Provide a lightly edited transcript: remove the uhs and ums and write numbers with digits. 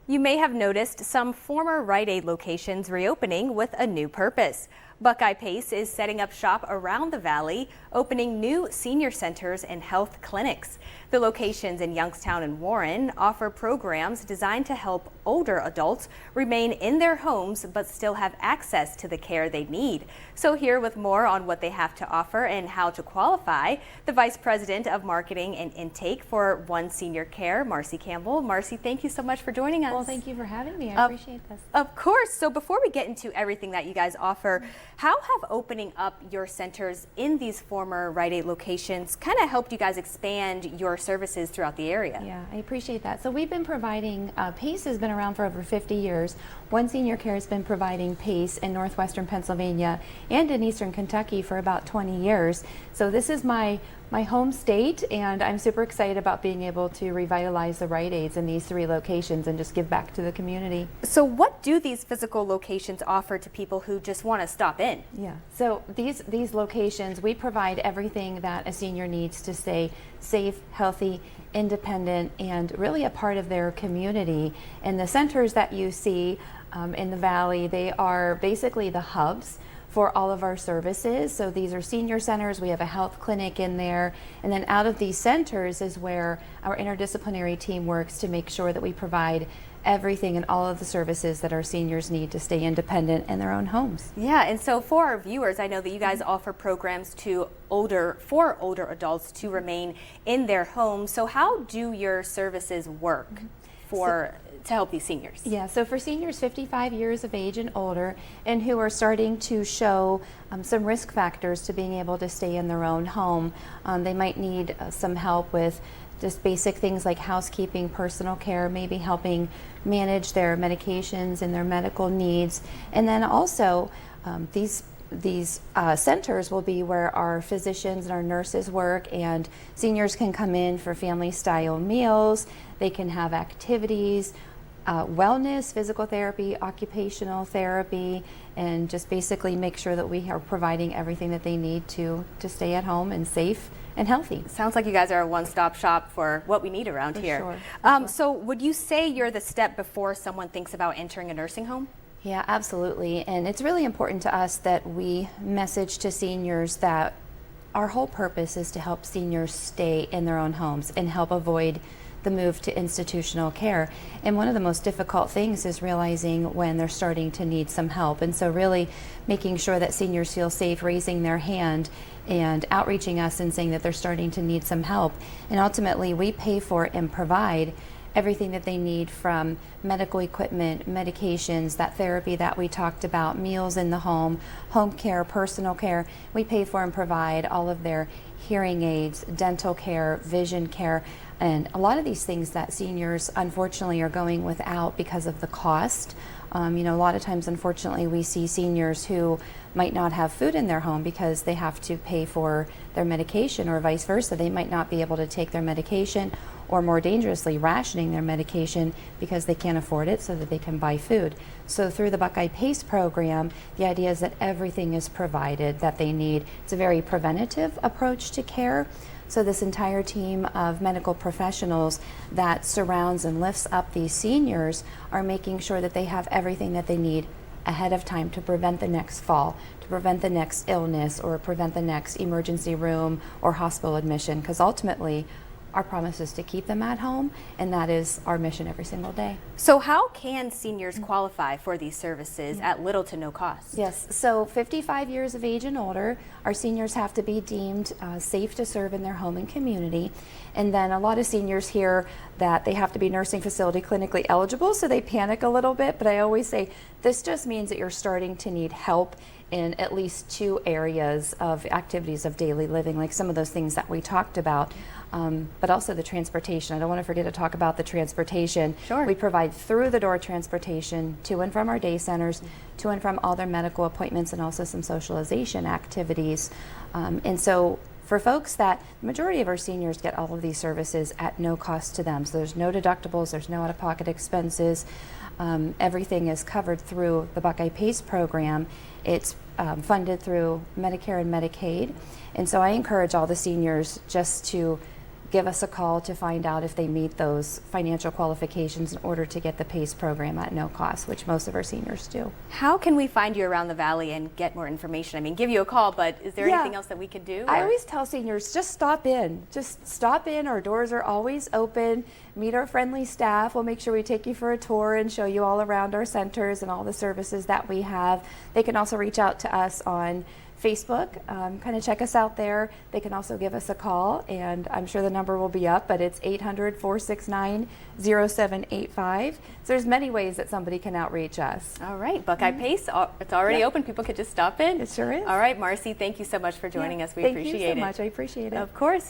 You may have noticed some former Rite Aid locations reopening with a new purpose. Buckeye Pace is setting up shop around the valley, opening new senior centers and health clinics. The locations in Youngstown and Warren offer programs designed to help older adults remain in their homes but still have access to the care they need. So here with more on what they have to offer and how to qualify, the Vice President of Marketing and Intake for One Senior Care, Marcy Campbell. Marcy, thank you so much for joining us. Well, thank you for having me. I appreciate this. Of course. So before we get into everything that you guys offer, how have opening up your centers in these former Rite Aid locations kind of helped you guys expand your services throughout the area? Yeah, I appreciate that. So we've been providing, PACE has been around for over 50 years. One Senior Care has been providing PACE in northwestern Pennsylvania and in eastern Kentucky for about 20 years. So this is my home state, and I'm super excited about being able to revitalize the Rite Aids in these 3 locations and just give back to the community. So what do these physical locations offer to people who just want to stop in? Yeah, so these locations, we provide everything that a senior needs to stay safe, healthy, independent, and really a part of their community. And the centers that you see in the valley, they are basically the hubs for all of our services. So these are senior centers, we have a health clinic in there, and then out of these centers is where our interdisciplinary team works to make sure that we provide everything and all of the services that our seniors need to stay independent in their own homes. Yeah, and so for our viewers, I know that you guys offer programs for older adults to remain in their homes. So how do your services work to help these seniors? Yeah, so for seniors 55 years of age and older and who are starting to show some risk factors to being able to stay in their own home, they might need some help with just basic things like housekeeping, personal care, maybe helping manage their medications and their medical needs. And then also these centers will be where our physicians and our nurses work, and seniors can come in for family style meals. They can have activities, wellness, physical therapy, occupational therapy, and just basically make sure that we are providing everything that they need to stay at home and safe and healthy. Sounds like you guys are a one-stop shop for what we need around here. Sure. So would you say you're the step before someone thinks about entering a nursing home? Yeah, absolutely. And it's really important to us that we message to seniors that our whole purpose is to help seniors stay in their own homes and help avoid the move to institutional care. And one of the most difficult things is realizing when they're starting to need some help. And so really making sure that seniors feel safe raising their hand and outreaching us and saying that they're starting to need some help. And ultimately we pay for and provide everything that they need, from medical equipment, medications, that therapy that we talked about, meals in the home care, personal care. We pay for and provide all of their hearing aids, dental care, vision care, and a lot of these things that seniors unfortunately are going without because of the cost. A lot of times, unfortunately, we see seniors who might not have food in their home because they have to pay for their medication, or vice versa. They might not be able to take their medication, or more dangerously, rationing their medication because they can't afford it so that they can buy food. So through the Buckeye Pace program, the idea is that everything is provided that they need. It's a very preventative approach to care. So this entire team of medical professionals that surrounds and lifts up these seniors are making sure that they have everything that they need ahead of time to prevent the next fall, to prevent the next illness, or prevent the next emergency room or hospital admission, because ultimately our promise is to keep them at home, and that is our mission every single day. So how can seniors qualify for these services at little to no cost? Yes, so 55 years of age and older, our seniors have to be deemed safe to serve in their home and community. And then a lot of seniors hear that they have to be nursing facility clinically eligible, so they panic a little bit, but I always say this just means that you're starting to need help in at least 2 areas of activities of daily living, like some of those things that we talked about. But also the transportation. I don't want to forget to talk about the transportation. Sure. We provide through-the-door transportation to and from our day centers, to and from all their medical appointments, and also some socialization activities. And so for folks, that the majority of our seniors get all of these services at no cost to them. So there's no deductibles, there's no out-of-pocket expenses. Everything is covered through the Buckeye Pace program. It's funded through Medicare and Medicaid. And so I encourage all the seniors just to give us a call to find out if they meet those financial qualifications in order to get the PACE program at no cost, which most of our seniors do. How can we find you around the valley and get more information? I mean, give you a call, but is there anything else that we could do? I always tell seniors, just stop in. Just stop in. Our doors are always open. Meet our friendly staff. We'll make sure we take you for a tour and show you all around our centers and all the services that we have. They can also reach out to us on Facebook, kind of check us out there. They can also give us a call, and I'm sure the number will be up, but it's 800-469-0785. So there's many ways that somebody can outreach us. All right, Buckeye Pace, it's already open. People could just stop in. It sure is. All right, Marcy, thank you so much for joining us. We appreciate it. Thank you so much. I appreciate it. Of course.